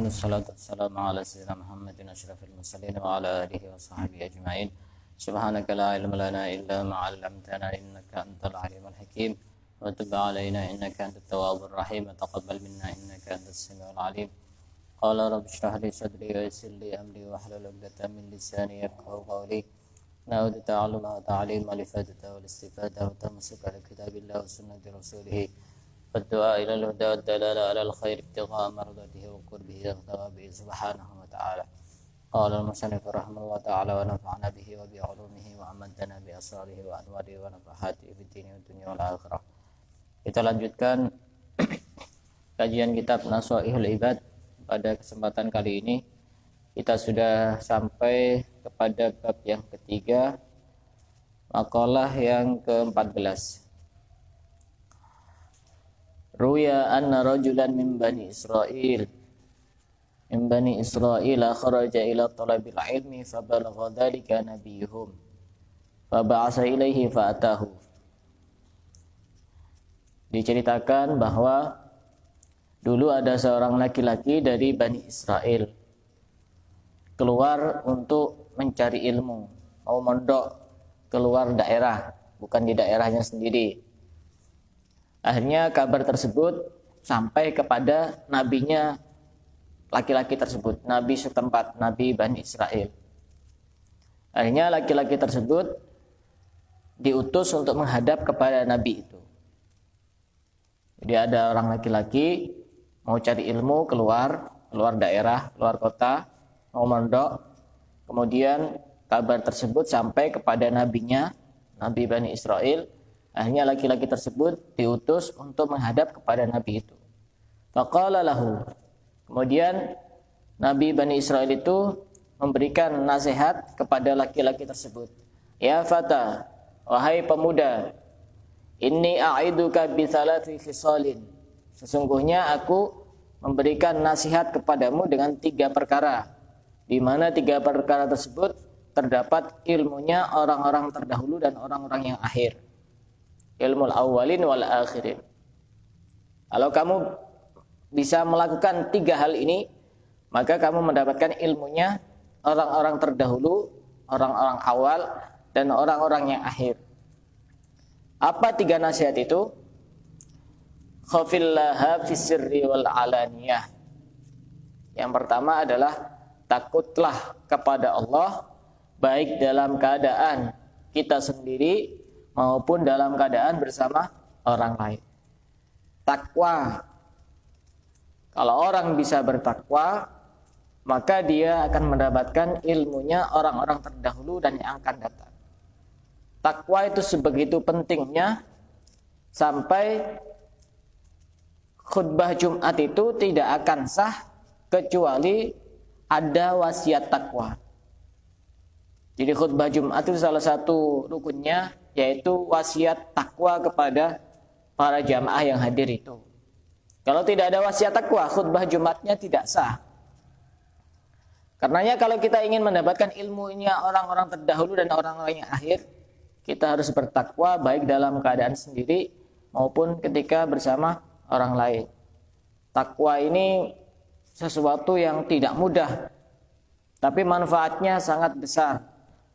wassalatu wassalamu ala sayyidina Muhammadin asyrafil mursalin wa ala alihi wa sahbihi ajma'in. Subhanaka la ilma lana illa ma 'allamtana innaka antal alimul hakim wa tub 'alaina innaka antat tawwabur rahim wa taqabbal minna innaka antas samiul alim. Qala rabbi shrah li sadri wa yassir li amri wa hlul 'uqdatam min lisani yafqahu qawli. Na'udzu ta'alluma wa ta'lim wa lifadata wa istifada wa tamassuka ala kitabillah wa sunnati rasulih. Berdoa ila al-huda wa dalala ala al-khair ibtigha mardatihi wa qurbihi wa subhanahu wa ta'ala. Qala al-musannif rahimahullah ta'ala wa nafa'ana bihi wa bi 'ulumihi wa amadana bi asrarihi wa anwarihi wa nafahatihi fid dini wa dunya wal akhirah. Kita lanjutkan kajian kitab Nasaihul Ibad. Pada kesempatan kali ini kita sudah sampai kepada bab yang ketiga, makalah yang ke-14. Ruya anna rajulan min bani Israil kharaja ila talabil ilmi fabalagha dhalika nabiyuhum faba'asa ilaihi fa'atahu. Diceritakan bahwa dulu ada seorang laki-laki dari Bani Israel keluar untuk mencari ilmu, mau mondok keluar daerah, bukan di daerahnya sendiri. Akhirnya kabar tersebut sampai kepada nabinya laki-laki tersebut, nabi setempat, nabi Bani Israel. Akhirnya laki-laki tersebut diutus untuk menghadap kepada nabi itu. Jadi ada orang laki-laki mau cari ilmu, keluar daerah, keluar kota, mau mondok. Kemudian kabar tersebut sampai kepada nabinya, nabi Bani Israel. Akhirnya laki-laki tersebut diutus untuk menghadap kepada nabi itu. Faqala lahu. Kemudian nabi Bani Israel itu memberikan nasihat kepada laki-laki tersebut. Ya fata, wahai pemuda, inni a'iduka bi thalathi khisalin. Sesungguhnya aku memberikan nasihat kepadamu dengan 3 perkara, di mana 3 perkara tersebut terdapat ilmunya orang-orang terdahulu dan orang-orang yang akhir. Ilmul awwalin wal akhirin. Kalau kamu bisa melakukan 3 hal ini, maka kamu mendapatkan ilmunya orang-orang terdahulu, orang-orang awal, dan orang-orang yang akhir. Apa 3 nasihat itu? Khafillaha fis sirri wal alaniyah. Yang pertama adalah takutlah kepada Allah baik dalam keadaan kita sendiri maupun dalam keadaan bersama orang lain. Takwa. Kalau orang bisa bertakwa, maka dia akan mendapatkan ilmunya orang-orang terdahulu dan yang akan datang. Takwa itu sebegitu pentingnya sampai khutbah Jumat itu tidak akan sah kecuali ada wasiat takwa. Jadi khutbah Jumat itu salah satu rukunnya yaitu wasiat takwa kepada para jamaah yang hadir itu. Kalau tidak ada wasiat takwa, khutbah Jumatnya tidak sah. Karenanya kalau kita ingin mendapatkan ilmunya orang-orang terdahulu dan orang-orang yang akhir, kita harus bertakwa baik dalam keadaan sendiri maupun ketika bersama orang lain. Takwa ini sesuatu yang tidak mudah, tapi manfaatnya sangat besar,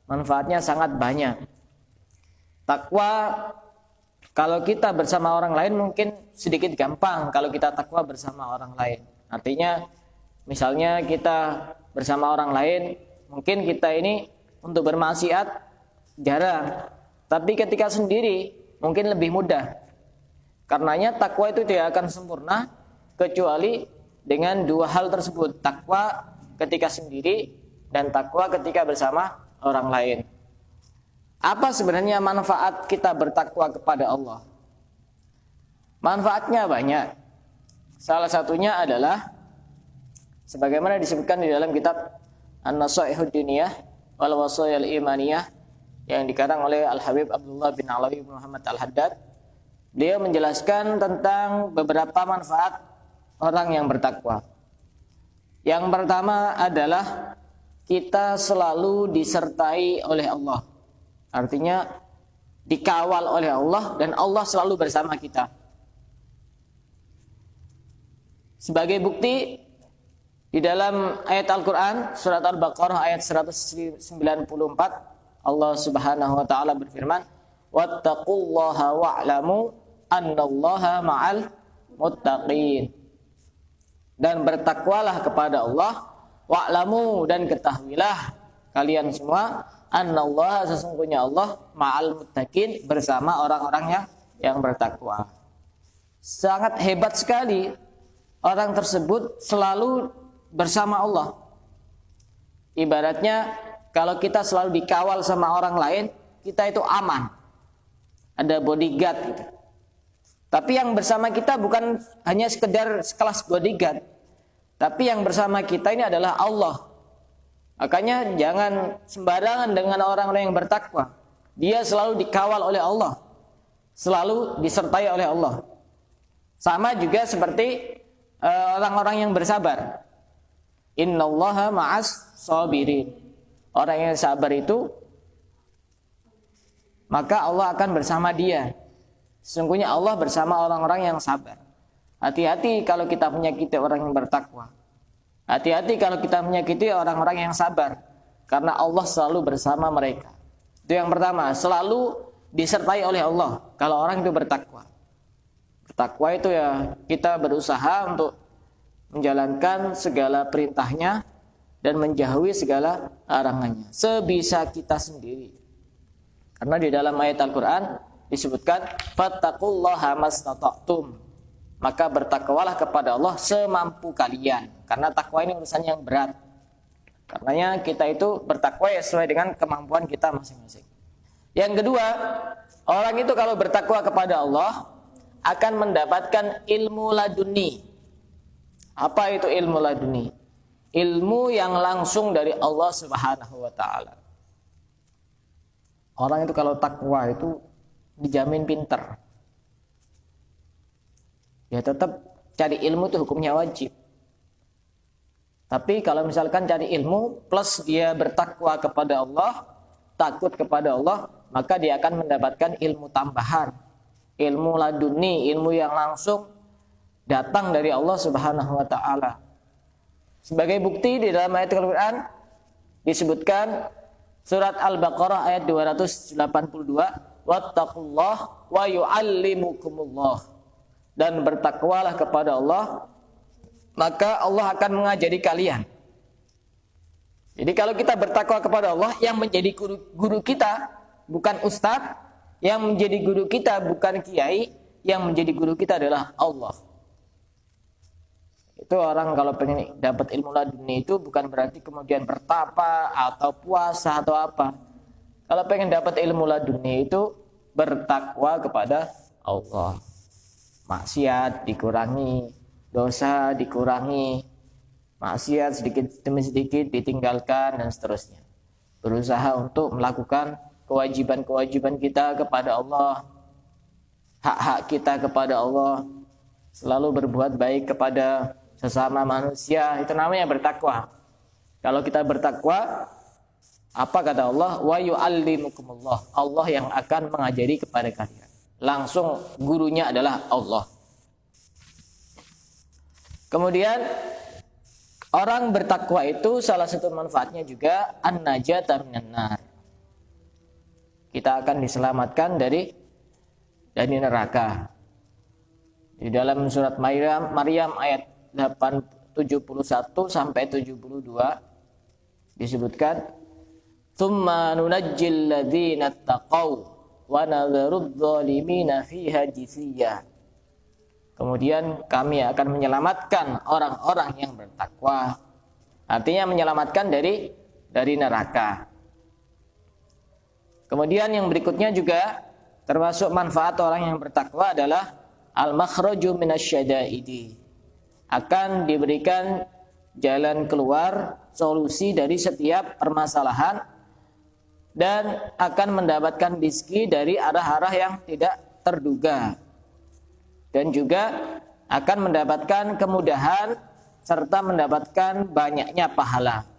manfaatnya sangat banyak. Takwa kalau kita bersama orang lain mungkin sedikit gampang kalau kita takwa bersama orang lain. Artinya misalnya kita bersama orang lain, mungkin kita ini untuk bermaksiat jarang. Tapi ketika sendiri mungkin lebih mudah. Karenanya takwa itu tidak akan sempurna kecuali dengan 2 hal tersebut. Takwa ketika sendiri dan takwa ketika bersama orang lain. Apa sebenarnya manfaat kita bertakwa kepada Allah? Manfaatnya banyak. Salah satunya adalah sebagaimana disebutkan di dalam kitab An-Nasaihud Diniyah wal Wasayil Imaniyah yang dikarang oleh Al-Habib Abdullah bin Alawi bin Muhammad Al-Haddad. Dia menjelaskan tentang beberapa manfaat orang yang bertakwa. Yang pertama adalah kita selalu disertai oleh Allah. Artinya dikawal oleh Allah dan Allah selalu bersama kita. Sebagai bukti Di dalam ayat Al-Qur'an surat Al-Baqarah ayat 194 Allah Subhanahu wa taala berfirman, "Wattaqullaha wa'lamu annallaha ma'al muttaqin." Dan bertakwalah kepada Allah, wa'lamu, dan ketahuilah kalian semua, annallaha, sesungguhnya Allah, ma'al muttaqin, bersama orang-orang yang bertakwa. Sangat hebat sekali orang tersebut selalu bersama Allah. Ibaratnya kalau kita selalu dikawal sama orang lain, kita itu aman. Ada bodyguard gitu. Tapi yang bersama kita bukan hanya sekedar sekelas bodyguard, tapi yang bersama kita ini adalah Allah. Makanya jangan sembarangan dengan orang-orang yang bertakwa. Dia selalu dikawal oleh Allah, selalu disertai oleh Allah. Sama juga seperti orang-orang yang bersabar. Innallaha ma'as sabirin. Orang yang sabar itu, maka Allah akan bersama dia. Sesungguhnya Allah bersama orang-orang yang sabar. Hati-hati kalau kita menyakiti orang yang bertakwa. Hati-hati kalau kita menyakiti orang-orang yang sabar, karena Allah selalu bersama mereka. Itu yang pertama, selalu disertai oleh Allah kalau orang itu bertakwa. Bertakwa itu ya kita berusaha untuk menjalankan segala perintahnya dan menjauhi segala larangannya sebisa kita sendiri. Karena di dalam ayat Al-Qur'an disebutkan fattaqullaha mastata'tum, maka bertakwalah kepada Allah semampu kalian. Karena takwa ini urusan yang berat. Karenanya kita itu bertakwa ya sesuai dengan kemampuan kita masing-masing. Yang kedua, orang itu kalau bertakwa kepada Allah akan mendapatkan ilmu laduni. Apa itu ilmu laduni? Ilmu yang langsung dari Allah Subhanahu wa taala. Orang itu kalau takwa itu dijamin pinter. Ya tetap cari ilmu itu hukumnya wajib. Tapi kalau misalkan cari ilmu plus dia bertakwa kepada Allah, takut kepada Allah, maka dia akan mendapatkan ilmu tambahan, ilmu laduni, ilmu yang langsung datang dari Allah Subhanahu wa taala. Sebagai bukti di dalam ayat Al-Qur'an disebutkan surat Al-Baqarah ayat 282, wattaqullah wa yu'allimukumullah, dan bertakwalah kepada Allah, maka Allah akan mengajari kalian. Jadi kalau kita bertakwa kepada Allah, yang menjadi guru kita bukan ustadz, yang menjadi guru kita bukan kiai, yang menjadi guru kita adalah Allah. Itu orang kalau pengen dapat ilmu laduni itu bukan berarti kemudian bertapa atau puasa atau apa. Kalau pengen dapat ilmu laduni itu bertakwa kepada Allah. Maksiat dikurangi, dosa dikurangi, maksiat sedikit demi sedikit ditinggalkan dan seterusnya. Berusaha untuk melakukan kewajiban-kewajiban kita kepada Allah, hak-hak kita kepada Allah, selalu berbuat baik kepada sesama manusia, itu namanya bertakwa. Kalau kita bertakwa, apa kata Allah? Wa yu'allimukumullah. Allah yang akan mengajari kepada kalian. Langsung gurunya adalah Allah. Kemudian orang bertakwa itu salah satu manfaatnya juga an-najata minan nar. Kita akan diselamatkan dari neraka. Di dalam surat Maryam ayat 71 sampai 72 disebutkan, "Tsumma nunajjil ladzina taqaw wa nadharudz zalimina fiha jisiyya." Kemudian kami akan menyelamatkan orang-orang yang bertakwa. Artinya menyelamatkan dari neraka. Kemudian yang berikutnya juga termasuk manfaat orang yang bertakwa adalah al-makhraju minasyada'idi. Akan diberikan jalan keluar, solusi dari setiap permasalahan, dan akan mendapatkan rezeki dari arah-arah yang tidak terduga, dan juga akan mendapatkan kemudahan serta mendapatkan banyaknya pahala.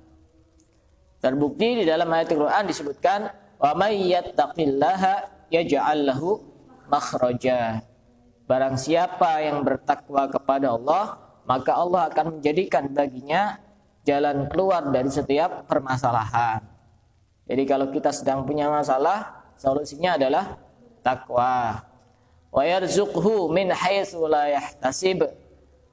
Terbukti di dalam ayat Al-Qur'an disebutkan, wa may yattaqillaha yaj'al lahu makhraja. Barang siapa yang bertakwa kepada Allah, maka Allah akan menjadikan baginya jalan keluar dari setiap permasalahan. Jadi kalau kita sedang punya masalah, solusinya adalah takwa. Wa yarzuqhu min haitsu la yahtasib.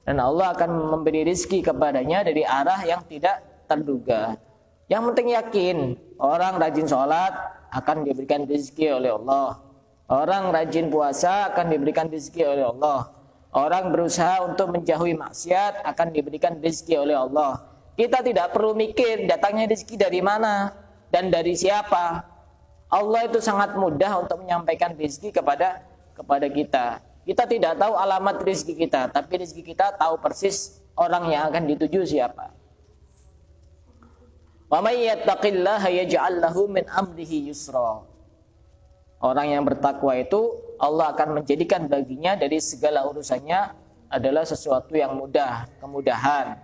Dan Allah akan memberi rezeki kepadanya dari arah yang tidak terduga. Yang penting yakin, orang rajin sholat akan diberikan rezeki oleh Allah. Orang rajin puasa akan diberikan rezeki oleh Allah. Orang berusaha untuk menjauhi maksiat akan diberikan rezeki oleh Allah. Kita tidak perlu mikir datangnya rezeki dari mana dan dari siapa. Allah itu sangat mudah untuk menyampaikan rezeki kepada kita. Kita tidak tahu alamat rezeki kita, tapi rezeki kita tahu persis orang yang akan dituju siapa. Wa may yattaqillaha yaj'al lahu min amrihi yusra. Orang yang bertakwa itu Allah akan menjadikan baginya dari segala urusannya adalah sesuatu yang mudah, kemudahan.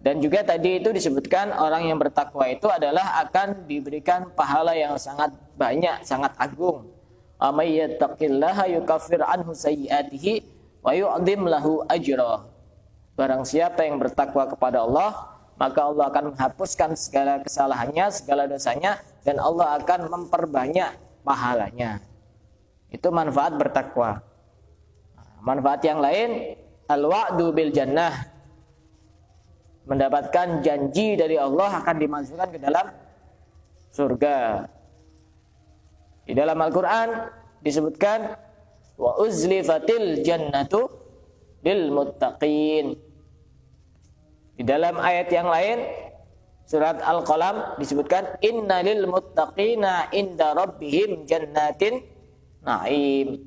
Dan juga tadi itu disebutkan orang yang bertakwa itu adalah akan diberikan pahala yang sangat banyak, sangat agung. Wa may yattaqillaha yukaffir anhu sayyi'atihi wa yu'dhim lahu ajra. Barang siapa yang bertakwa kepada Allah, maka Allah akan menghapuskan segala kesalahannya, segala dosanya, dan Allah akan memperbanyak pahalanya. Itu manfaat bertakwa. Manfaat yang lain, al-wa'du bil jannah. Mendapatkan janji dari Allah akan dimasukkan ke dalam surga. Di dalam Al-Quran disebutkan, wa uzlifatil jannatu lil muttaqin. Di dalam ayat yang lain, surat Al-Qalam disebutkan, inna lil muttaqina inda rabbihim jannatin na'im.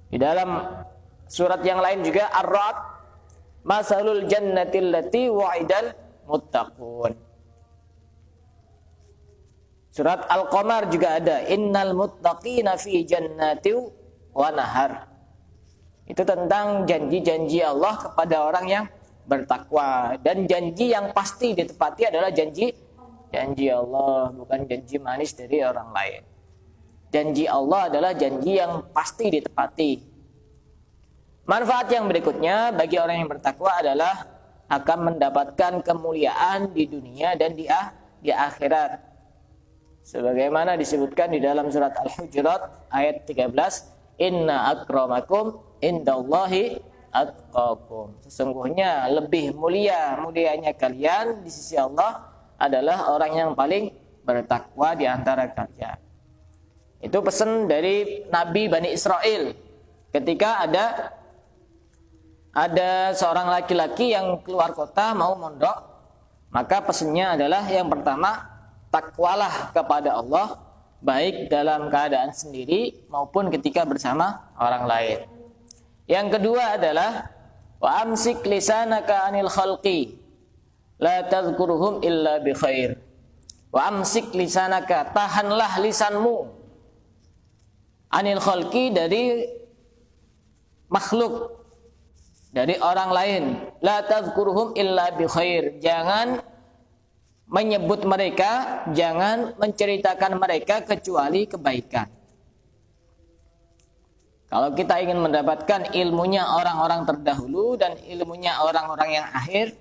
Di dalam surat yang lain juga, Ar-Ra'd, masalul jannatil lati wa'idal muttaqun. Surat Al-Qamar juga ada, innal muttaqina fi jannati wa nahar. Itu tentang janji-janji Allah kepada orang yang bertakwa, dan janji yang pasti ditepati adalah janji Allah, bukan janji manis dari orang lain. Janji Allah adalah janji yang pasti ditepati. Manfaat yang berikutnya bagi orang yang bertakwa adalah akan mendapatkan kemuliaan di dunia dan di akhirat. Sebagaimana disebutkan di dalam surat Al-Hujurat ayat 13, inna akramakum indallahi atqakum. Sesungguhnya lebih mulianya kalian di sisi Allah adalah orang yang paling bertakwa di antara kalian. Itu pesan dari Nabi Bani Israel. Ketika ada seorang laki-laki yang keluar kota mau mondok, maka pesannya adalah yang pertama, takwalah kepada Allah baik dalam keadaan sendiri maupun ketika bersama orang lain. Yang kedua adalah wa amsik lisanaka anil khalqi la tadhkuruhum illa bi khair. Wa amsik lisanaka, tahanlah lisanmu, anil khalqi, dari makhluk, dari orang lain. La tadhkuruhum illa bi khair. Jangan menyebut mereka, jangan menceritakan mereka kecuali kebaikan. Kalau kita ingin mendapatkan ilmunya orang-orang terdahulu dan ilmunya orang-orang yang akhir,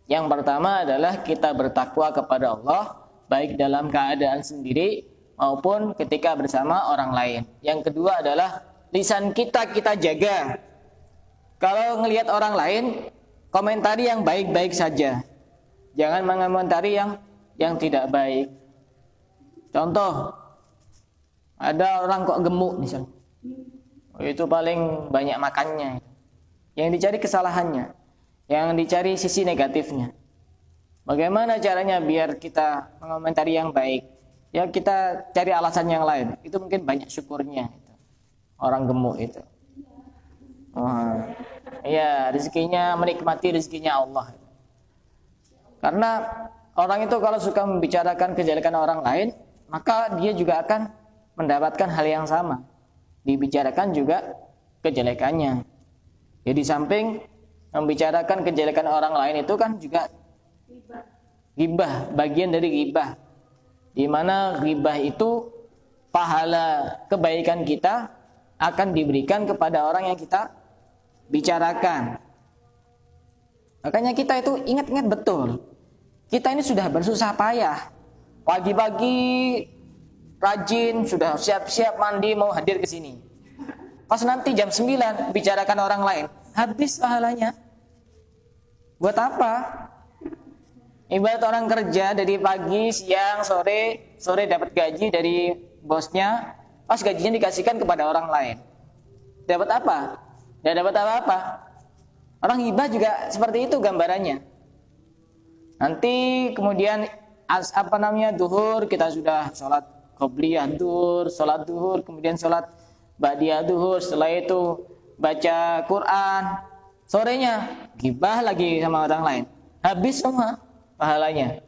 yang pertama adalah kita bertakwa kepada Allah baik dalam keadaan sendiri maupun ketika bersama orang lain. Yang kedua adalah lisan kita jaga. Kalau ngelihat orang lain, komentari yang baik-baik saja. Jangan mengomentari yang tidak baik. Contoh, ada orang kok gemuk misalnya. Itu paling banyak makannya. Yang dicari kesalahannya, yang dicari sisi negatifnya. Bagaimana caranya biar kita mengomentari yang baik? Ya kita cari alasan yang lain. Itu mungkin banyak syukurnya. Orang gemuk itu. Ya rezekinya, menikmati rezekinya Allah. Karena orang itu kalau suka membicarakan kejelekan orang lain, maka dia juga akan mendapatkan hal yang sama. Dibicarakan juga kejelekannya. Jadi samping membicarakan kejelekan orang lain itu kan juga ghibah, bagian dari ghibah. Di mana ghibah itu pahala kebaikan kita akan diberikan kepada orang yang kita bicarakan. Makanya kita itu ingat-ingat betul. Kita ini sudah bersusah payah. Pagi-pagi rajin, sudah siap-siap mandi mau hadir ke sini. Pas nanti jam 9 bicarakan orang lain, habis pahalanya. Buat apa? Ibarat orang kerja dari pagi, siang, sore dapat gaji dari bosnya, pas gajinya dikasihkan kepada orang lain. Dapat apa? Tidak dapat apa-apa. Orang hibah juga seperti itu gambarannya. Nanti kemudian duhur, kita sudah sholat qobliyah duhur, sholat duhur, kemudian sholat ba'diyah duhur, setelah itu baca Quran. Sorenya hibah lagi sama orang lain. Habis semua pahalanya.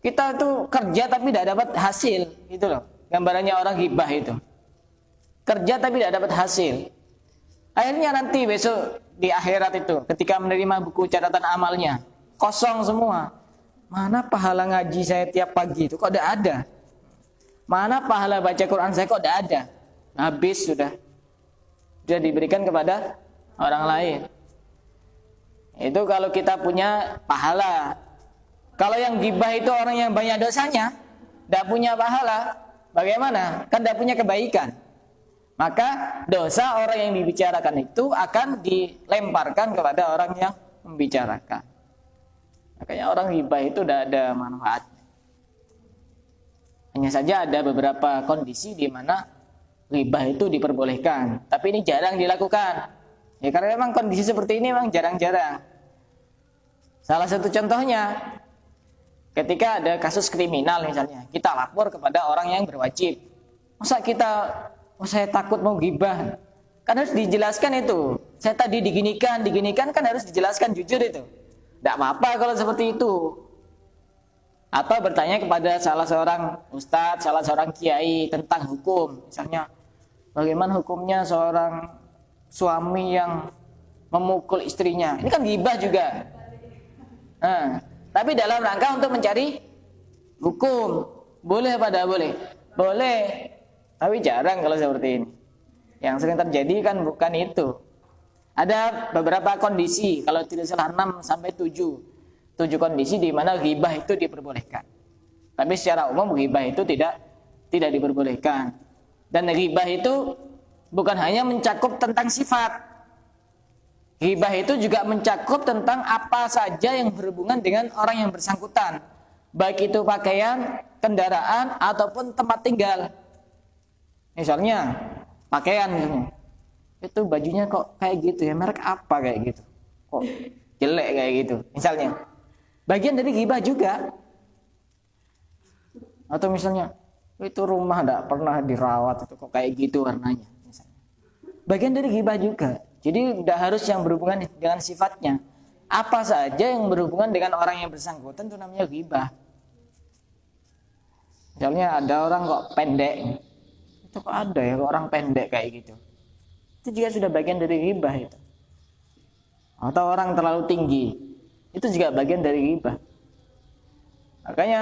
Kita tuh kerja tapi tidak dapat hasil, gitu loh. Gambarannya orang hibah itu. Kerja tapi tidak dapat hasil. Akhirnya nanti besok di akhirat itu ketika menerima buku catatan amalnya kosong semua. Mana pahala ngaji saya tiap pagi itu kok tidak ada? Mana pahala baca Quran saya kok tidak ada? Habis sudah diberikan kepada orang lain. Itu kalau kita punya pahala. Kalau yang gibah itu orang yang banyak dosanya, tidak punya pahala. Bagaimana? Kan tidak punya kebaikan. Maka dosa orang yang dibicarakan itu akan dilemparkan kepada orang yang membicarakan. Makanya orang ghibah itu tidak ada manfaat. Hanya saja ada beberapa kondisi di mana ghibah itu diperbolehkan, tapi ini jarang dilakukan. Ya karena memang kondisi seperti ini memang jarang-jarang. Salah satu contohnya, ketika ada kasus kriminal misalnya, kita lapor kepada orang yang berwajib. Masa saya takut mau ghibah? Kan harus dijelaskan itu. Saya tadi diginikan kan harus dijelaskan jujur itu. Tidak apa-apa kalau seperti itu. Atau bertanya kepada salah seorang ustadz, salah seorang kiai tentang hukum. Misalnya, bagaimana hukumnya seorang suami yang memukul istrinya? Ini kan ghibah juga. Nah, tapi dalam rangka untuk mencari hukum. Boleh pada boleh? Boleh. Tapi jarang kalau seperti ini. Yang sering terjadi kan bukan itu. Ada beberapa kondisi, kalau tidak salah 6 sampai 7 kondisi di mana ghibah itu diperbolehkan. Tapi secara umum ghibah itu tidak diperbolehkan. Dan ghibah itu bukan hanya mencakup tentang sifat. Ghibah itu juga mencakup tentang apa saja yang berhubungan dengan orang yang bersangkutan. Baik itu pakaian, kendaraan, ataupun tempat tinggal. Misalnya, pakaian misalnya. Itu bajunya kok kayak gitu ya, merek apa kayak gitu, kok jelek kayak gitu misalnya, bagian dari ghibah juga. Atau misalnya itu rumah tidak pernah dirawat, itu kok kayak gitu warnanya misalnya. Bagian dari ghibah juga. Jadi tidak harus yang berhubungan dengan sifatnya, apa saja yang berhubungan dengan orang yang bersangkutan itu namanya ghibah. Misalnya ada orang kok pendek, itu kok ada ya kok orang pendek kayak gitu, itu juga sudah bagian dari ghibah itu. Atau orang terlalu tinggi, itu juga bagian dari ghibah. Makanya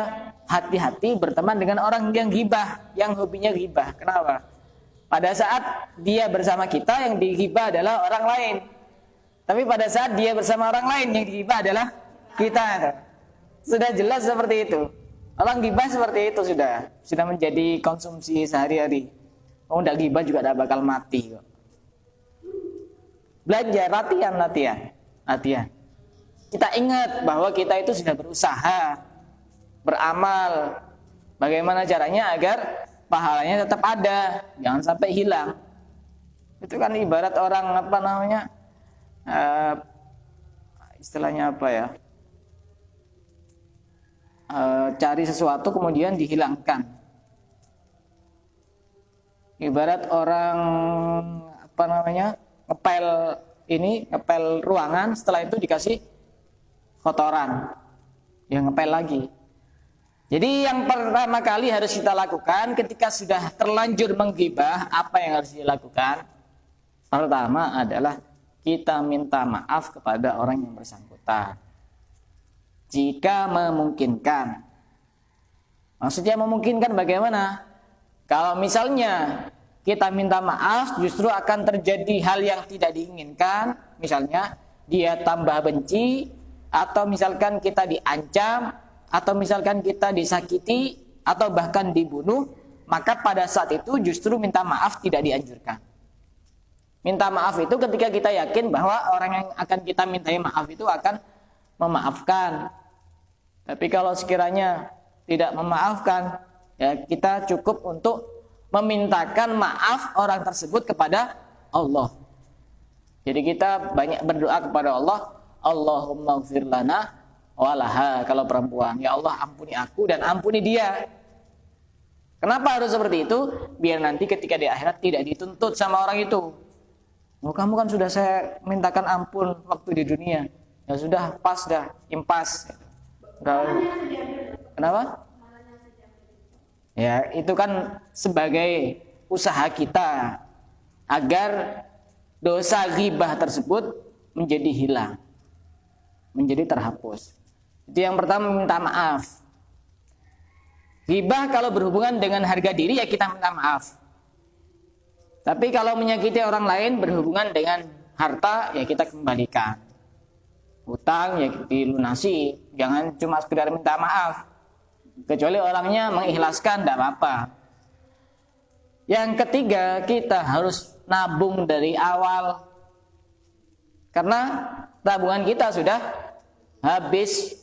hati-hati berteman dengan orang yang ghibah, yang hobinya ghibah. Kenapa? Pada saat dia bersama kita, yang dighibah adalah orang lain. Tapi pada saat dia bersama orang lain, yang dighibah adalah kita. Sudah jelas seperti itu. Orang ghibah seperti itu sudah menjadi konsumsi sehari-hari. Oh, tidak ghibah juga tidak bakal mati kok. Belajar, latihan. Kita ingat bahwa kita itu sudah berusaha, beramal. Bagaimana caranya agar pahalanya tetap ada, jangan sampai hilang. Itu kan ibarat orang istilahnya apa ya? Cari sesuatu kemudian dihilangkan. Ibarat orang ngepel ruangan, setelah itu dikasih kotoran, yang ngepel lagi. Jadi yang pertama kali harus kita lakukan ketika sudah terlanjur menggibah, apa yang harus dilakukan? Pertama adalah kita minta maaf kepada orang yang bersangkutan, jika memungkinkan. Maksudnya memungkinkan bagaimana? Kalau misalnya kita minta maaf justru akan terjadi hal yang tidak diinginkan. Misalnya dia tambah benci, atau misalkan kita diancam, atau misalkan kita disakiti, atau bahkan dibunuh, maka pada saat itu justru minta maaf tidak dianjurkan. Minta maaf itu ketika kita yakin bahwa orang yang akan kita mintai maaf itu akan memaafkan. Tapi kalau sekiranya tidak memaafkan, ya kita cukup untuk memintakan maaf orang tersebut kepada Allah. Jadi kita banyak berdoa kepada Allah, Allahumma ighfir lana walaha, kalau perempuan, ya Allah ampuni aku dan ampuni dia. Kenapa harus seperti itu? Biar nanti ketika di akhirat tidak dituntut sama orang itu. Oh, kamu kan sudah saya mintakan ampun waktu di dunia. Ya sudah, pas dah, impas. Kenapa? Ya, itu kan sebagai usaha kita agar dosa ghibah tersebut menjadi hilang, menjadi terhapus. Itu yang pertama, minta maaf. Ghibah kalau berhubungan dengan harga diri ya kita minta maaf. Tapi kalau menyakiti orang lain berhubungan dengan harta ya kita kembalikan. Hutang ya dilunasi, jangan cuma sekedar minta maaf. Kecuali orangnya mengikhlaskan, tidak apa-apa. Yang ketiga, kita harus nabung dari awal. Karena tabungan kita sudah habis.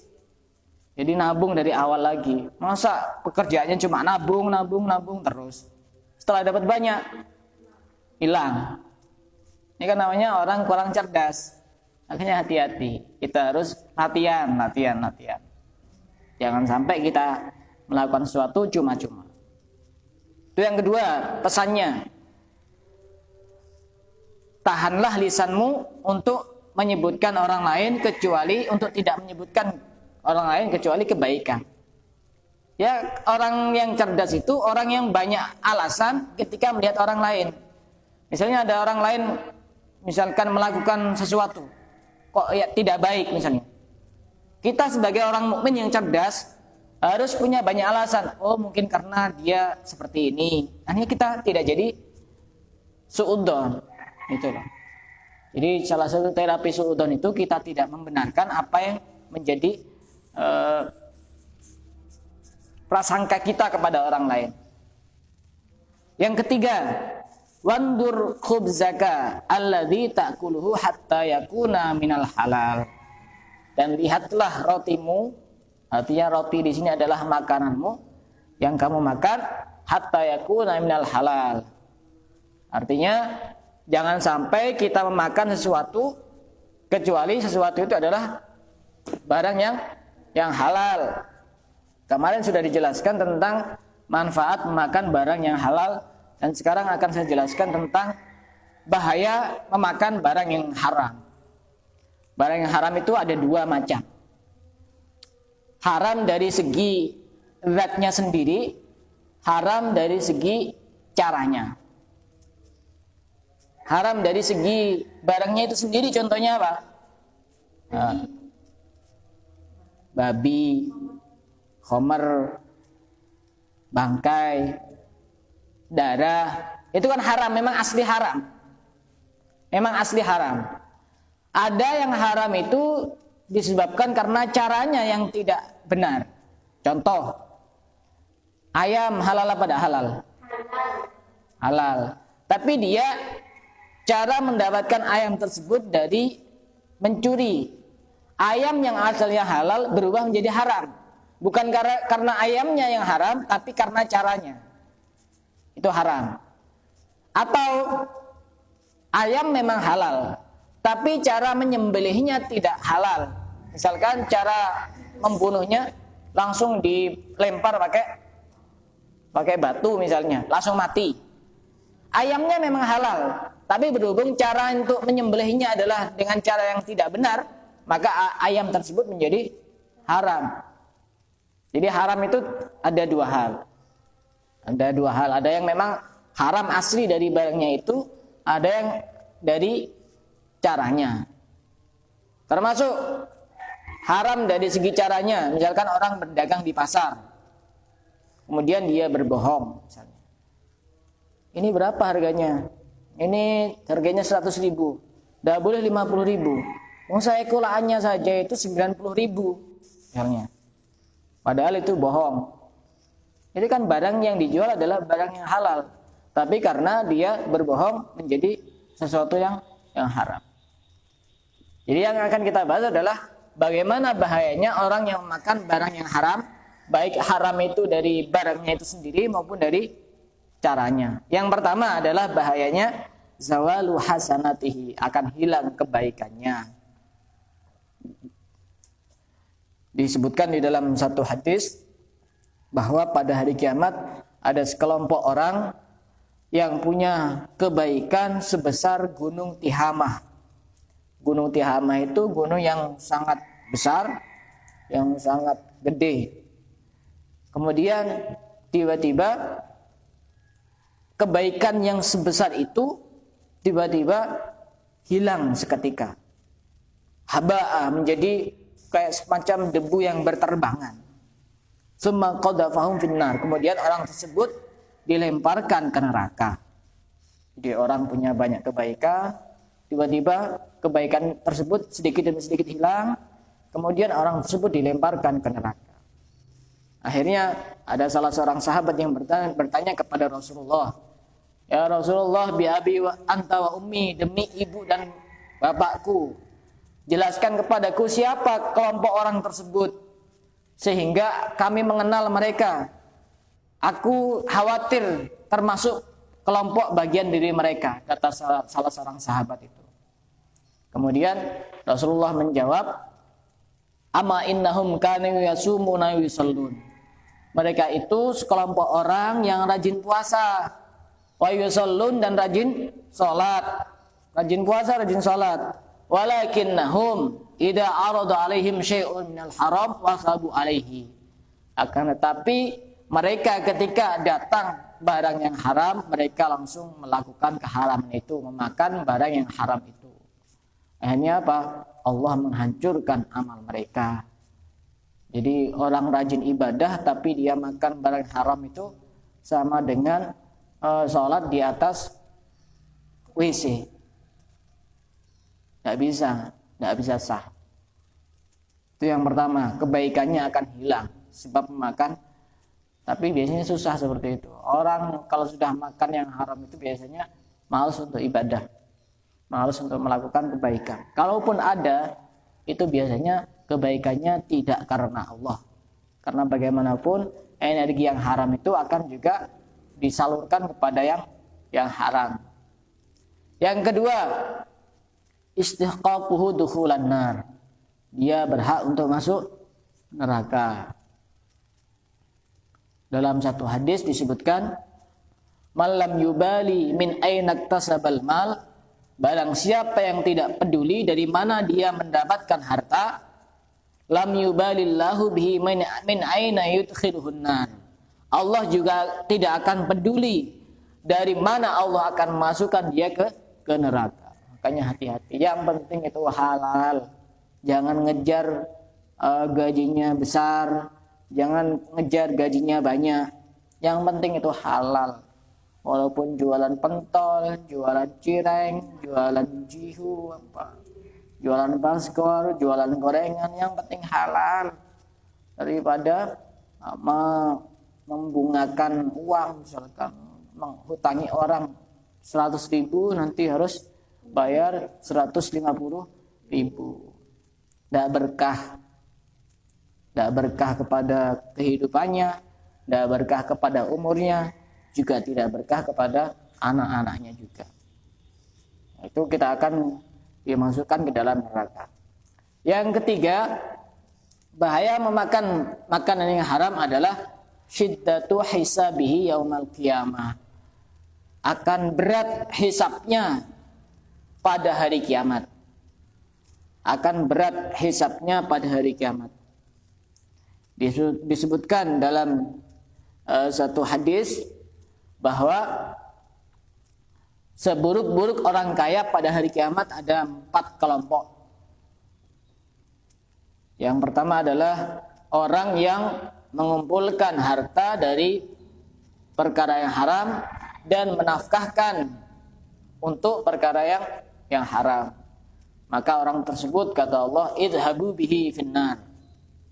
Jadi nabung dari awal lagi. Masa pekerjaannya cuma nabung terus. Setelah dapat banyak, hilang. Ini kan namanya orang kurang cerdas. Makanya hati-hati. Kita harus latihan. Jangan sampai kita melakukan sesuatu cuma-cuma. Itu yang kedua, pesannya. Tahanlah lisanmu untuk menyebutkan orang lain kecuali untuk tidak menyebutkan orang lain kecuali kebaikan. Ya, orang yang cerdas itu orang yang banyak alasan ketika melihat orang lain. Misalnya ada orang lain misalkan melakukan sesuatu kok ya tidak baik misalnya. Kita sebagai orang mukmin yang cerdas harus punya banyak alasan. Oh, mungkin karena dia seperti ini. Hanya kita tidak jadi suudzon. Itu loh. Jadi salah satu terapi suudzon itu kita tidak membenarkan apa yang menjadi prasangka kita kepada orang lain. Yang ketiga, wandur khubzaka alladzi ta'kuluhu hatta yakuna minal halal. Dan lihatlah rotimu, artinya roti di sini adalah makananmu yang kamu makan hatta yakuna minal halal. Artinya jangan sampai kita memakan sesuatu kecuali sesuatu itu adalah barang yang halal. Kemarin sudah dijelaskan tentang manfaat memakan barang yang halal, dan sekarang akan saya jelaskan tentang bahaya memakan barang yang haram. Barang yang haram itu ada dua macam. Haram dari segi zatnya sendiri, haram dari segi caranya. Haram dari segi barangnya itu sendiri, contohnya apa? Babi, khamar, bangkai, darah, itu kan haram, memang asli haram. Memang asli haram. Ada yang haram itu disebabkan karena caranya yang tidak benar. Contoh, ayam halal apa tidak halal? Halal. Tapi dia cara mendapatkan ayam tersebut dari mencuri. Ayam yang asalnya halal berubah menjadi haram. Bukan karena ayamnya yang haram, tapi karena caranya. Itu haram. Atau ayam memang halal, tapi cara menyembelihnya tidak halal. Misalkan cara membunuhnya langsung dilempar pakai batu misalnya, langsung mati. Ayamnya memang halal, tapi berhubung cara untuk menyembelihnya adalah dengan cara yang tidak benar, maka ayam tersebut menjadi haram. Jadi haram itu ada dua hal. Ada yang memang haram asli dari barangnya itu, ada yang dari caranya. Termasuk haram dari segi caranya. Misalkan orang berdagang di pasar, kemudian dia berbohong misalnya. ini berapa harganya? Ini harganya 100.000. Nggak boleh 50.000. Saya kulaannya saja itu 90.000 misalnya. Padahal itu bohong. Itu kan barang yang dijual adalah barang yang halal. Tapi karena dia berbohong menjadi sesuatu yang haram. Jadi yang akan kita bahas adalah bagaimana bahayanya orang yang makan barang yang haram. Baik haram itu dari barangnya itu sendiri maupun dari caranya. Yang pertama adalah bahayanya zawalu hasanatihi, akan hilang kebaikannya. Disebutkan di dalam satu hadis bahwa pada hari kiamat ada sekelompok orang yang punya kebaikan sebesar gunung Tihamah. Gunung Tihamah itu gunung yang sangat besar, yang sangat gede. Kemudian tiba-tiba kebaikan yang sebesar itu tiba-tiba hilang seketika. Haba'a, menjadi kayak semacam debu yang berterbangan. Summa qadafahum finnar. Kemudian orang tersebut dilemparkan ke neraka. Jadi orang punya banyak kebaikan, tiba-tiba kebaikan tersebut sedikit demi sedikit hilang, kemudian orang tersebut dilemparkan ke neraka. Akhirnya ada salah seorang sahabat yang bertanya kepada Rasulullah, "Ya Rasulullah, bi abi wa anta wa ummi, demi ibu dan bapakku, jelaskan kepadaku siapa kelompok orang tersebut sehingga kami mengenal mereka. Aku khawatir termasuk kelompok bagian dari mereka," kata salah seorang sahabat itu. Kemudian Rasulullah menjawab, "Ama innahum kanu yasumuna yusallun." Mereka itu sekelompok orang yang rajin puasa, wa yusallun, dan rajin salat. Rajin puasa, rajin salat. Walakinnahum idza arada alaihim syai'un minal haram wasabu alaihi. Akan tetapi mereka ketika datang barang yang haram, mereka langsung melakukan keharaman itu, memakan barang yang haram itu. Akhirnya apa? Allah menghancurkan amal mereka. Jadi orang rajin ibadah tapi dia makan barang haram itu sama dengan sholat di atas WC. Tidak bisa sah. Itu yang pertama, kebaikannya akan hilang sebab memakan. Tapi biasanya susah seperti itu. Orang kalau sudah makan yang haram itu biasanya malas untuk ibadah, malas untuk melakukan kebaikan. Kalaupun ada, itu biasanya kebaikannya tidak karena Allah. Karena bagaimanapun energi yang haram itu akan juga disalurkan kepada yang haram. Yang kedua, istihqaquhu dukhulan nar. Dia berhak untuk masuk neraka. Dalam satu hadis disebutkan, "Malam yubali min aina iktasabal mal." Barang siapa yang tidak peduli dari mana dia mendapatkan harta, lam yubalillahu bihi min aina yudkhiluhun nar. Allah juga tidak akan peduli dari mana Allah akan masukkan dia ke neraka. Makanya hati-hati. Yang penting itu halal. Jangan ngejar gajinya besar, jangan ngejar gajinya banyak. Yang penting itu halal. Walaupun jualan pentol, jualan cireng, jualan jihu, jualan baskor, jualan gorengan, yang penting halal. Daripada membungakan uang, misalkan menghutangi orang 100.000 nanti harus bayar 150.000. Tidak berkah. Tidak berkah kepada kehidupannya, tidak berkah kepada umurnya, juga tidak berkah kepada anak-anaknya juga. Itu kita akan dimasukkan ke dalam neraka. Yang ketiga, bahaya memakan makanan yang haram adalah syiddatu hisabihi yaumal qiyamah. Akan berat hisabnya pada hari kiamat. Akan berat hisabnya pada hari kiamat. Disebutkan dalam satu hadis bahwa seburuk-buruk orang kaya pada hari kiamat ada 4 kelompok. Yang pertama adalah orang yang mengumpulkan harta dari perkara yang haram dan menafkahkan untuk perkara yang haram. Maka orang tersebut, kata Allah, idhabu bihi finnar,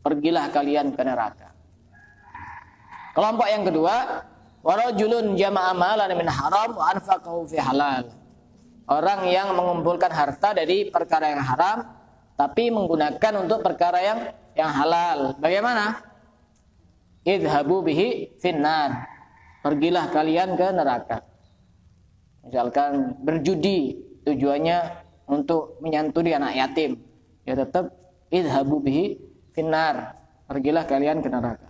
pergilah kalian ke neraka. Kelompok yang kedua, warajulun jama'a malan min haram wa anfaqahu fi halal, orang yang mengumpulkan harta dari perkara yang haram tapi menggunakan untuk perkara yang halal. Bagaimana? Idhabu bihi finnar, pergilah kalian ke neraka. Misalkan berjudi, tujuannya untuk menyantuni anak yatim, ya tetap idhabu bihi finnar, pergilah kalian ke neraka.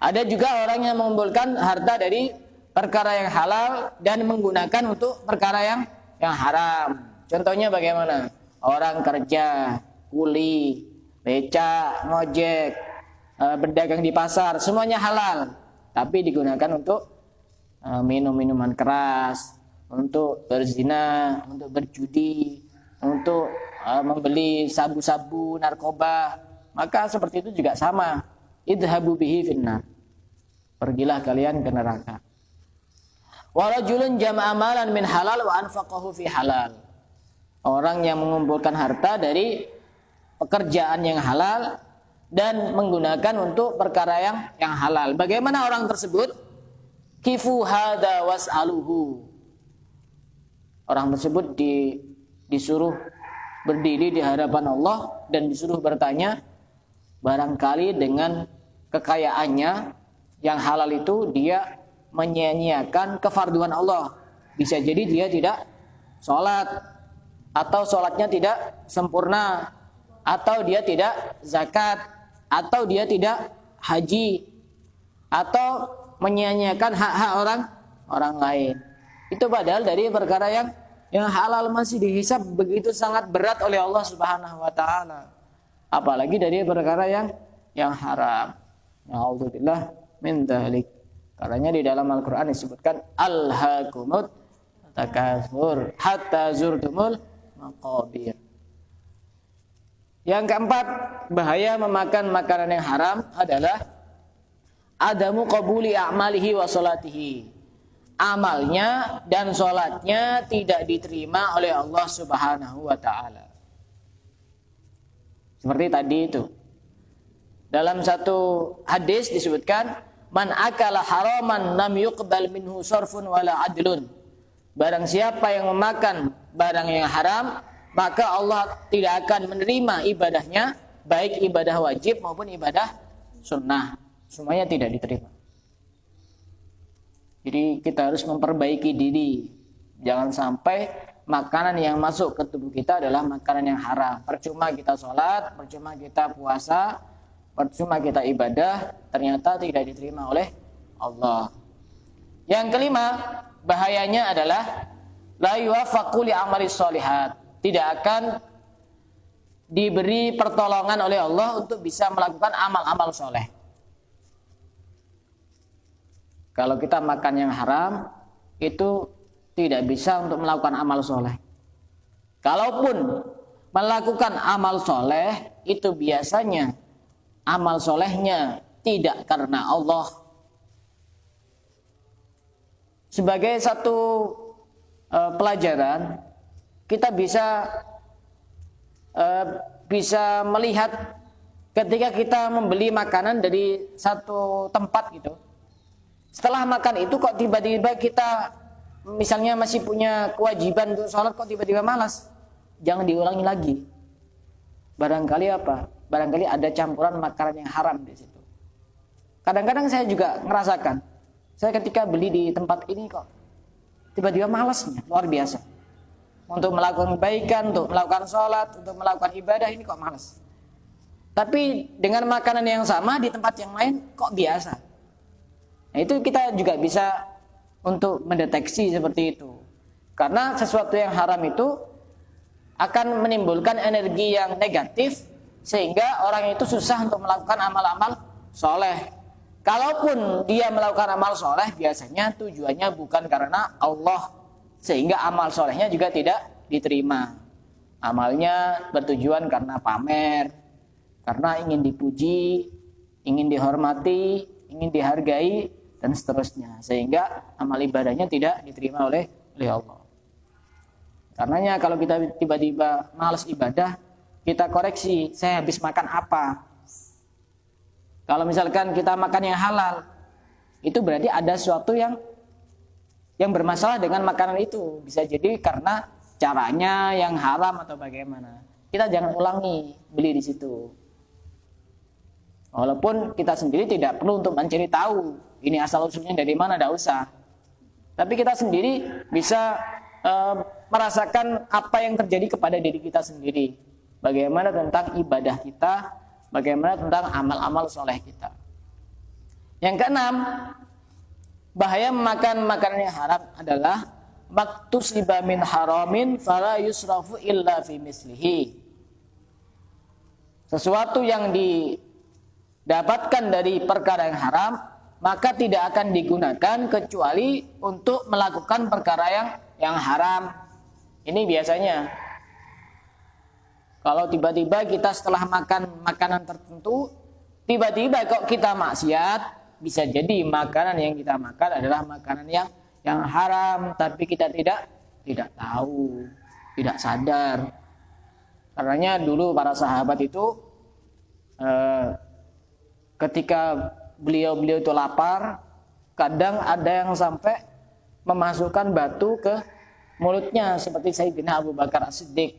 Ada juga orang yang mengumpulkan harta dari perkara yang halal dan menggunakan untuk perkara yang haram. Contohnya bagaimana? Orang kerja, kuli, beca, ngojek, berdagang di pasar, semuanya halal, tapi digunakan untuk minum minuman keras, untuk berzina, untuk berjudi, untuk membeli sabu-sabu, narkoba. Maka seperti itu juga sama. Idhabu bihi finnar, pergilah kalian ke neraka. Wa rajulun jama'a malan min halal wa anfaqahu fi halal, orang yang mengumpulkan harta dari pekerjaan yang halal dan menggunakan untuk perkara yang halal. Bagaimana orang tersebut? Kifu hadza was'aluhu, orang tersebut disuruh berdiri di hadapan Allah dan disuruh bertanya. Barangkali dengan kekayaannya yang halal itu dia menyia-nyiakan kefarduan Allah. Bisa jadi dia tidak sholat, atau sholatnya tidak sempurna, atau dia tidak zakat, atau dia tidak haji, atau menyia-nyiakan hak-hak orang lain. Itu padahal dari perkara yang halal masih dihisab begitu sangat berat oleh Allah Subhanahu wa taala. Apalagi dari perkara yang haram. Na'udzubillah min dzalik. Karena di dalam Al-Qur'an disebutkan alhaakumut takatsur hatta zurtumul maqabir. Yang keempat, bahaya memakan makanan yang haram adalah adamu qabuli a'malihi wa sholatihi. Amalnya dan sholatnya tidak diterima oleh Allah Subhanahu wa ta'ala. Seperti tadi itu. Dalam satu hadis disebutkan, man akala haraman lam yuqbal minhu sarfun wala adlun. Barang siapa yang memakan barang yang haram, maka Allah tidak akan menerima ibadahnya, baik ibadah wajib maupun ibadah sunnah. Semuanya tidak diterima. Jadi kita harus memperbaiki diri. Jangan sampai makanan yang masuk ke tubuh kita adalah makanan yang haram. Percuma kita sholat, percuma kita puasa, percuma kita ibadah, ternyata tidak diterima oleh Allah. Yang kelima, bahayanya adalah la yuwaffaqu li amali sholihat. Tidak akan diberi pertolongan oleh Allah untuk bisa melakukan amal-amal soleh. Kalau kita makan yang haram, itu tidak bisa untuk melakukan amal soleh. Kalaupun melakukan amal soleh, itu biasanya amal solehnya tidak karena Allah. Sebagai satu pelajaran, kita bisa melihat ketika kita membeli makanan dari satu tempat gitu. Setelah makan itu kok tiba-tiba kita misalnya masih punya kewajiban untuk sholat, kok tiba-tiba malas. Jangan diulangi lagi. Barangkali apa? Barangkali ada campuran makanan yang haram di situ. Kadang-kadang saya juga merasakan, saya ketika beli di tempat ini kok tiba-tiba malasnya luar biasa. Untuk melakukan kebaikan, untuk melakukan sholat, untuk melakukan ibadah, ini kok malas. Tapi dengan makanan yang sama di tempat yang lain kok biasa. Nah, itu kita juga bisa untuk mendeteksi seperti itu. Karena sesuatu yang haram itu akan menimbulkan energi yang negatif, sehingga orang itu susah untuk melakukan amal-amal soleh. Kalaupun dia melakukan amal soleh, biasanya tujuannya bukan karena Allah, sehingga amal solehnya juga tidak diterima. Amalnya bertujuan karena pamer, karena ingin dipuji, ingin dihormati, ingin dihargai, dan seterusnya, sehingga amal ibadahnya tidak diterima oleh Allah. Karenanya kalau kita tiba-tiba malas ibadah, kita koreksi, saya habis makan apa? Kalau misalkan kita makan yang halal, itu berarti ada sesuatu yang bermasalah dengan makanan itu. Bisa jadi karena caranya yang haram atau bagaimana. Kita jangan ulangi beli di situ. Walaupun kita sendiri tidak perlu untuk mencari tahu ini asal usulnya dari mana, tidak usah. Tapi kita sendiri bisa merasakan apa yang terjadi kepada diri kita sendiri. Bagaimana tentang ibadah kita, bagaimana tentang amal-amal soleh kita. Yang keenam, bahaya memakan makanan yang haram adalah maktusiba min haramin fala yusrafu illa fi mislihi. Sesuatu yang didapatkan dari perkara yang haram, maka tidak akan digunakan kecuali untuk melakukan perkara yang haram. Ini biasanya kalau tiba-tiba kita setelah makan makanan tertentu, tiba-tiba kok kita maksiat, bisa jadi makanan yang kita makan adalah makanan yang haram, tapi kita tidak tahu, tidak sadar. Karenanya dulu para sahabat itu ketika beliau itu lapar, kadang ada yang sampai memasukkan batu ke mulutnya, seperti Sayyidina Abu Bakar As-Siddiq.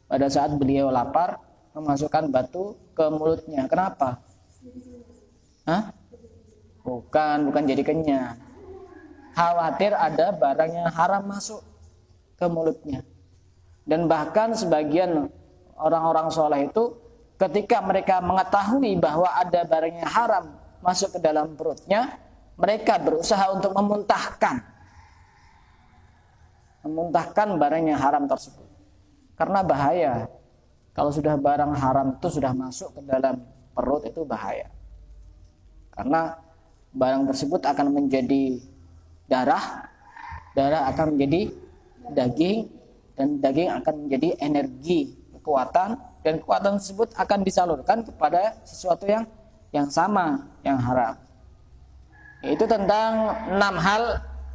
Pada saat beliau lapar, memasukkan batu ke mulutnya. Kenapa? Bukan jadi kenyang. Khawatir ada barang yang haram masuk ke mulutnya. Dan bahkan sebagian orang-orang soleh itu ketika mereka mengetahui bahwa ada barang yang haram masuk ke dalam perutnya, mereka berusaha untuk memuntahkan barang yang haram tersebut. Karena bahaya. Kalau sudah barang haram itu sudah masuk ke dalam perut, itu bahaya. Karena barang tersebut akan menjadi darah akan menjadi daging, dan daging akan menjadi energi, kekuatan, dan kekuatan tersebut akan disalurkan kepada sesuatu yang sama, yang haram. Itu tentang 6 hal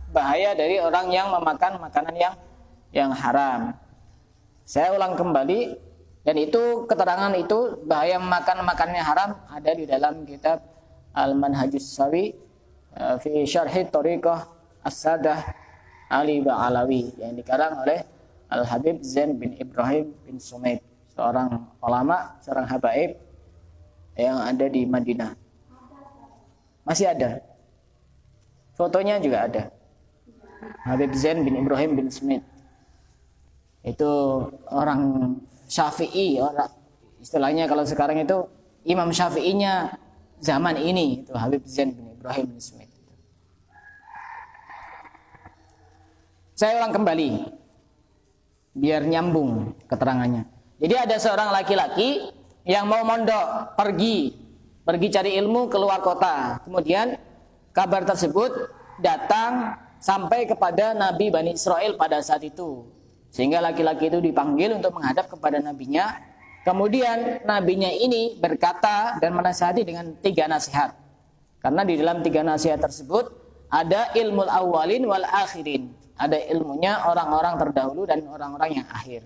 bahaya dari orang yang memakan makanan yang haram. Saya ulang kembali, dan itu keterangan itu bahaya memakan makanan yang haram ada di dalam kitab Al-Manhajus Sawi fi Syarhi Thariqah As-Sadah Ali Ba'alawi yang dikarang oleh Al-Habib Zain bin Ibrahim bin Sumaid, seorang ulama, seorang habaib yang ada di Madinah. Masih ada. Fotonya juga ada. Habib Zain bin Ibrahim bin Sumaid. Itu orang Syafi'i, istilahnya kalau sekarang itu Imam Syafi'inya zaman ini, itu Habib Zain bin Ibrahim bin Sumaid. Saya ulang kembali biar nyambung keterangannya. Jadi ada seorang laki-laki yang mau mondok, pergi cari ilmu keluar kota. Kemudian kabar tersebut datang sampai kepada Nabi Bani Israel pada saat itu. Sehingga laki-laki itu dipanggil untuk menghadap kepada nabinya. Kemudian nabinya ini berkata dan menasihati dengan 3 nasihat. Karena di dalam 3 nasihat tersebut ada ilmul awwalin wal akhirin. Ada ilmunya orang-orang terdahulu dan orang-orang yang akhir.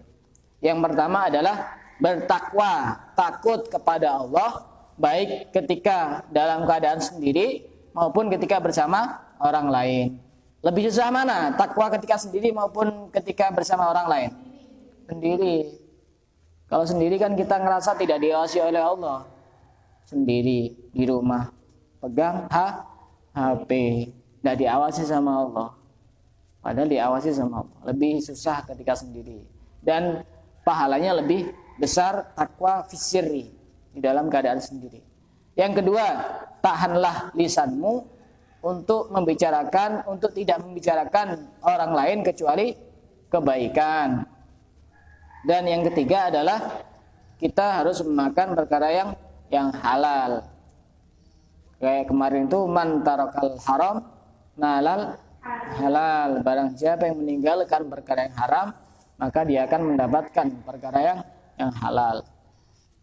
Yang pertama adalah bertakwa, takut kepada Allah, baik ketika dalam keadaan sendiri maupun ketika bersama orang lain. Lebih susah mana? Takwa ketika sendiri maupun ketika bersama orang lain? Sendiri. Kalau sendiri kan kita ngerasa tidak diawasi oleh Allah. Sendiri di rumah, pegang HP, tidak diawasi sama Allah. Padahal diawasi sama Allah. Lebih susah ketika sendiri. Dan pahalanya lebih besar takwa fisiri, di dalam keadaan sendiri. Yang kedua, tahanlah lisanmu untuk tidak membicarakan orang lain kecuali kebaikan. Dan yang ketiga adalah kita harus memakan perkara yang halal. Kayak kemarin itu man tarakal haram nalal halal. Barang siapa yang meninggalkan perkara yang haram, maka dia akan mendapatkan perkara yang halal.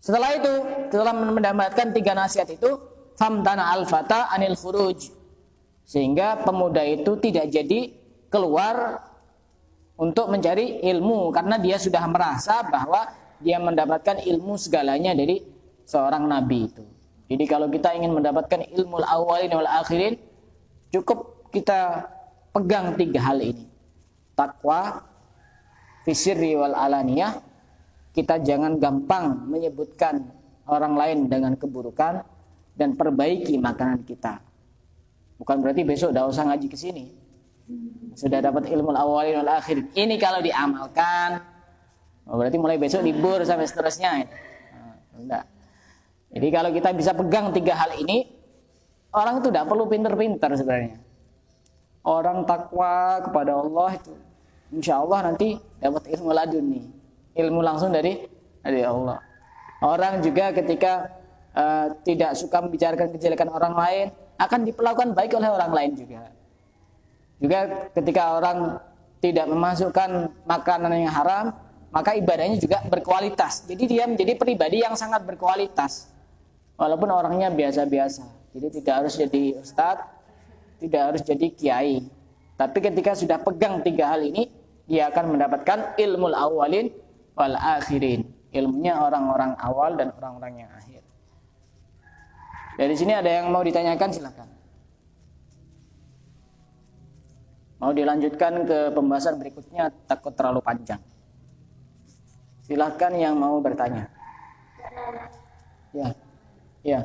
Setelah itu, setelah mendapatkan 3 nasihat itu, famtana al-fata anil khuruj. Sehingga pemuda itu tidak jadi keluar untuk mencari ilmu karena dia sudah merasa bahwa dia mendapatkan ilmu segalanya dari seorang nabi itu. Jadi kalau kita ingin mendapatkan ilmu al-awwalin wal akhirin, cukup kita pegang 3 hal ini. Takwa, fisirri wal alaniyah. Kita jangan gampang menyebutkan orang lain dengan keburukan dan perbaiki makanan kita. Bukan berarti besok tidak usah ngaji ke sini. Sudah dapat ilmu al-awwalin wal akhirin. Ini kalau diamalkan, berarti mulai besok libur sampai seterusnya. Enggak. Jadi kalau kita bisa pegang 3 hal ini, orang itu tidak perlu pintar-pintar sebenarnya. Orang takwa kepada Allah itu, insya Allah nanti dapat ilmu laduni, ilmu langsung dari Allah. Orang juga ketika tidak suka membicarakan kejelekan orang lain, akan diperlakukan baik oleh orang lain juga. Juga ketika orang tidak memasukkan makanan yang haram, maka ibadahnya juga berkualitas. Jadi dia menjadi pribadi yang sangat berkualitas. Walaupun orangnya biasa-biasa. Jadi tidak harus jadi ustadz, tidak harus jadi kiai. Tapi ketika sudah pegang 3 hal ini, dia akan mendapatkan ilmu awalin wal akhirin. Ilmunya orang-orang awal dan orang-orang yang akhir. Dari sini ada yang mau ditanyakan, silakan. Mau dilanjutkan ke pembahasan berikutnya, takut terlalu panjang. Silakan yang mau bertanya. Ya, ya.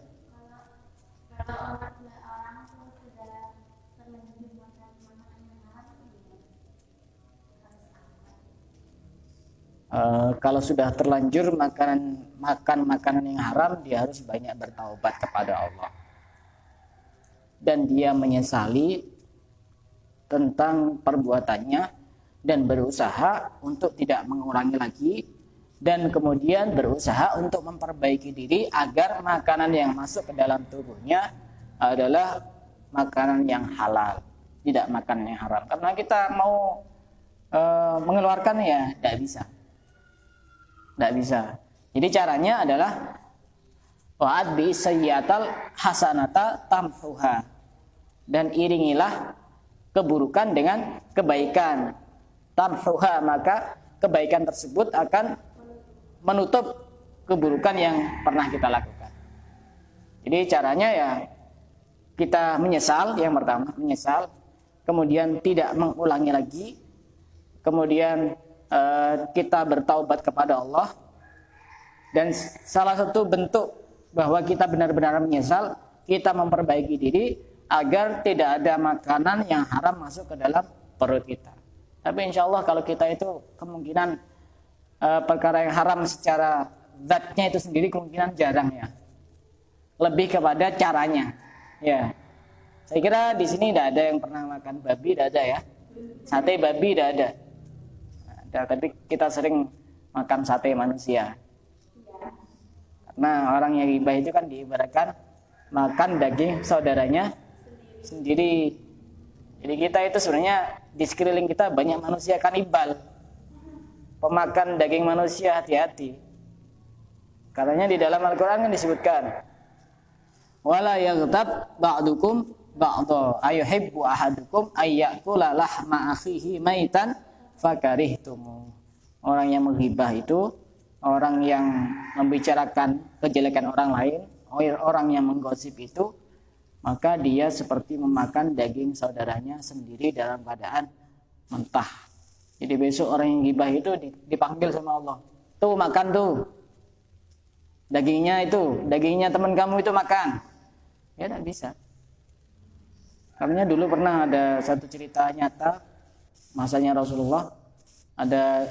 Kalau sudah terlanjur makan makanan yang haram, dia harus banyak bertaubat kepada Allah. Dan dia menyesali tentang perbuatannya dan berusaha untuk tidak mengulangi lagi, dan kemudian berusaha untuk memperbaiki diri agar makanan yang masuk ke dalam tubuhnya adalah makanan yang halal, tidak makanan yang haram. Karena kita mau mengeluarkan ya tidak bisa. Tidak bisa. Jadi caranya adalah wa'ad bi sayyiatal hasanata tamhuha, dan iringilah keburukan dengan kebaikan. Tamhuha, maka kebaikan tersebut akan menutup keburukan yang pernah kita lakukan. Jadi caranya ya kita menyesal, yang pertama menyesal, kemudian tidak mengulangi lagi, kemudian kita bertaubat kepada Allah. Dan salah satu bentuk bahwa kita benar-benar menyesal, kita memperbaiki diri agar tidak ada makanan yang haram masuk ke dalam perut kita. Tapi insya Allah kalau kita itu kemungkinan perkara yang haram secara zatnya itu sendiri kemungkinan jarang ya. Lebih kepada caranya. Ya, saya kira di sini tidak ada yang pernah makan babi, tidak ada ya. Sate babi tidak ada. Tapi kita sering makan sate manusia. Karena orang yang ghibah itu kan diibaratkan makan daging saudaranya sendiri. Jadi kita itu sebenarnya di sekeliling kita banyak manusia kanibal, pemakan daging manusia, hati-hati. Karena di dalam Al-Quran kan disebutkan, wala yaghtab ba'dukum ba'dha ayuhibbu ahadukum ayyakula lahma akhihi maitan fakarihtumu. Orang yang menghibah itu orang yang membicarakan kejelekan orang lain, orang yang menggosip itu, maka dia seperti memakan daging saudaranya sendiri dalam keadaan mentah. Jadi besok orang yang ghibah itu dipanggil sama Allah, tuh makan tuh dagingnya teman kamu itu makan. Ya tidak bisa. Karena dulu pernah ada satu cerita nyata, masanya Rasulullah, ada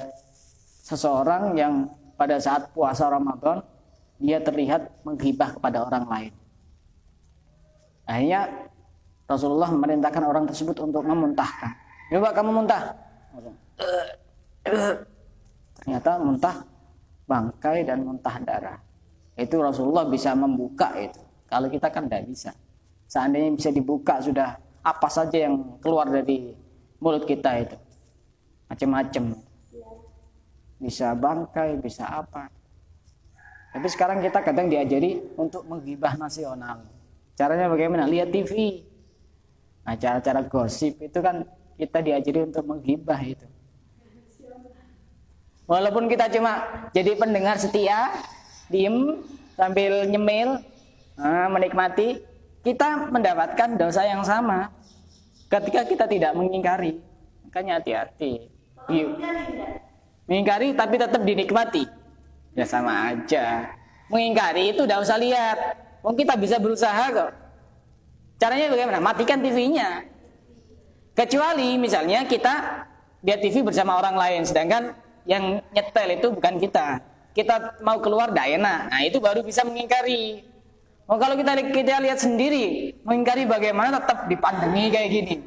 seseorang yang pada saat puasa Ramadan dia terlihat menghibah kepada orang lain. Akhirnya Rasulullah memerintahkan orang tersebut untuk memuntahkan. Coba kamu muntah. Ternyata muntah bangkai dan muntah darah. Itu Rasulullah bisa membuka itu. Kalau kita kan tidak bisa. Seandainya bisa dibuka, sudah apa saja yang keluar dari mulut kita itu. Macam-macam. Bisa bangkai, bisa apa. Tapi sekarang kita kadang diajari untuk menghibah nasional. Caranya bagaimana? Lihat TV. Acara-acara gosip itu kan kita diajari untuk menggibah itu. Walaupun kita cuma jadi pendengar setia, diem sambil nyemil, menikmati, kita mendapatkan dosa yang sama ketika kita tidak mengingkari. Makanya hati-hati. Mengingkari tapi tetap dinikmati, ya sama aja. Mengingkari itu tidak usah lihat. Kita bisa berusaha kok. Caranya bagaimana? Matikan TV-nya. Kecuali misalnya kita lihat TV bersama orang lain, sedangkan yang nyetel itu bukan kita. Kita mau keluar tidak enak. Nah itu baru bisa mengingkari. Kalau kita lihat sendiri, mengingkari bagaimana tetap dipandangi kayak gini.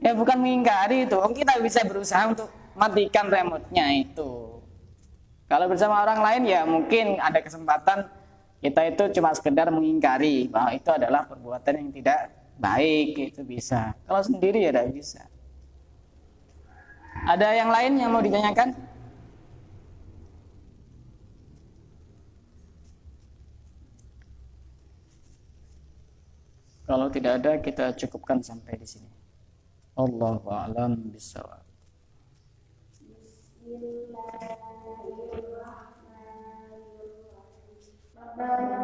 Ya bukan mengingkari itu. Kita bisa berusaha untuk matikan remote-nya itu. Kalau bersama orang lain ya mungkin ada kesempatan kita itu cuma sekedar mengingkari bahwa itu adalah perbuatan yang tidak baik, itu bisa. Kalau sendiri ya tidak bisa. Ada yang lain yang mau ditanyakan? Kalau tidak ada, kita cukupkan sampai di sini. Allahu a'lam bishawab. Bismillahirrahmanirrahim.